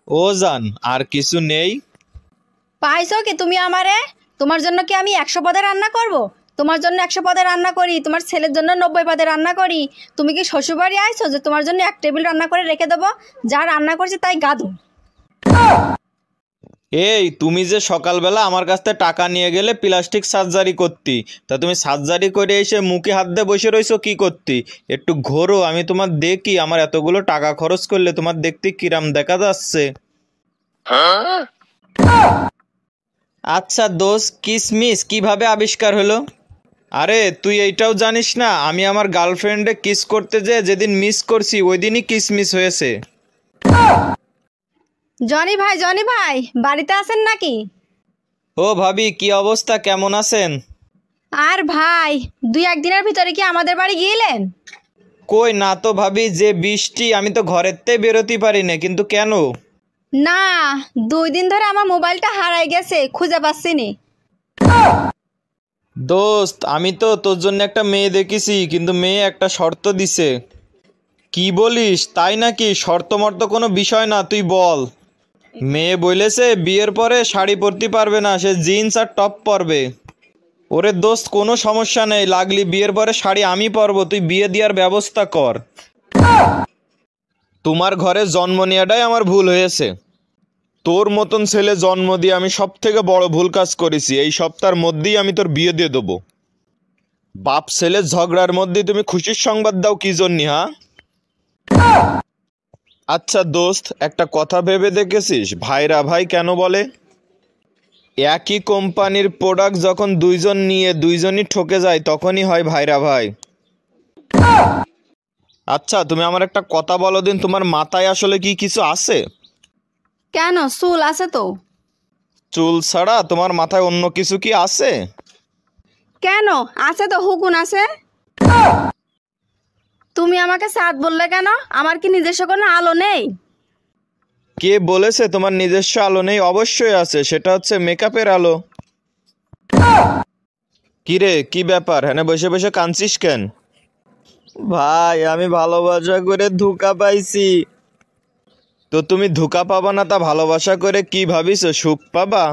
ও জান, আর কিছু নেই? পাইছো কি তুমি আমারে? তোমার জন্য কি আমি 100 পদে রান্না করব? তোমার জন্য 100 পদে রান্না করি, তোমার ছেলের জন্য 90 পদে রান্না করি। তুমি কি শ্বশুরবাড়ি আইছো যে তোমার জন্য এক টেবিল রান্না করে রেখে দেবো? যা রান্না করছি তাই গাদু। এই, তুমি যে সকালবেলা আমার কাছ থেকে টাকা নিয়ে গেলে প্লাস্টিক সার্জারি করতি, তা তুমি সার্জারি করে এসে মুখে হাত দিয়ে বসে রইছো কি করতি? একটু ঘোরো, আমি তোমার দেখি আমার এতগুলো টাকা খরচ করলে তোমার দেখতে কিরাম দেখা যাচ্ছে। আচ্ছা দোস্ত, কিসমিস কিভাবে আবিষ্কার হলো? আরে তুই এইটাও জানিস না, আমি আমার গার্লফ্রেন্ডে কিস করতে যেদিন মিস করছি ওই দিনই কিসমিস হয়েছে। জনি ভাই বাড়িতে আছেন নাকি? ও ভাবি, কি অবস্থা, কেমন আছেন? আর ভাই, 2-1 দিনের ভিতরে কি আমাদের বাড়ি গিয়েলেন? কই না তো ভাবি, যে বৃষ্টি আমি তো ঘরেতে বেরোতে পারি না, কিন্তু কেন? না, 2 দিন ধরে আমার মোবাইলটা হারাই গেছে, খুঁজে পাচ্ছি নি। দোস্ত, আমি তো তোর জন্য একটা মেয়ে দেখেছি, কিন্তু মেয়ে একটা শর্ত দিছে। কি বলিস, তাই নাকি? শর্ত মর্ত কোনো বিষয় না, তুই বল। মেয়ে বলেছে বিয়ের পরে শাড়ি পরতে পারবে না, সে জিন্স আর টপ পরবে। ওরে দোস্ত, কোনো সমস্যা নেই, লাগলি বিয়ের পরে শাড়ি আমি পরবো, তুই বিয়ে দেওয়ার ব্যবস্থা কর। তোমার ঘরে জন্ম নেওয়াটাই আমার ভুল হয়েছে। তোর মতন ছেলে জন্ম দিয়ে আমি সব থেকে বড় ভুল কাজ করেছি। এই সপ্তাহের মধ্যেই আমি তোর বিয়ে দিয়ে দেবো। বাপ ছেলে ঝগড়ার মধ্যে তুমি খুশির সংবাদ দাও কি জন্য, হ্যাঁ? আচ্ছা দোস্ত, একটা কথা ভেবে দেখেছিস ভাইরা ভাই কেন বলে? একই কোম্পানির প্রোডাক্ট যখন দুইজন নিয়ে দুইজনই ঠকে যায় তখনই হয় ভাইরা ভাই। আচ্ছা তুমি আমার একটা কথা বলো দিন, তোমার মাথায় আসলে কি কিছু আছে? কেন, চুল আছে তো। চুল ছাড়া তোমার মাথায় অন্য কিছু কি আছে? কেন, আছে তো, হুকুন আছে। তুমি আমাকে সাদ বললে কেন? আমার কি নিজস্ব কোনো আলো নেই? কে বলেছে তোমার নিজস্ব আলো নেই? অবশ্যই আছে, সেটা হচ্ছে মেকআপের আলো। কি রে, কি ব্যাপার, হ্যাঁ বসে বসে কাঁদছিস কেন? ভাই, আমি ভালোবাসা করে ধোঁকা পাইছি। তো তুমি ধোঁকা পাবা না তা ভালোবাসা করে কি ভাবিস সুখ পাবা?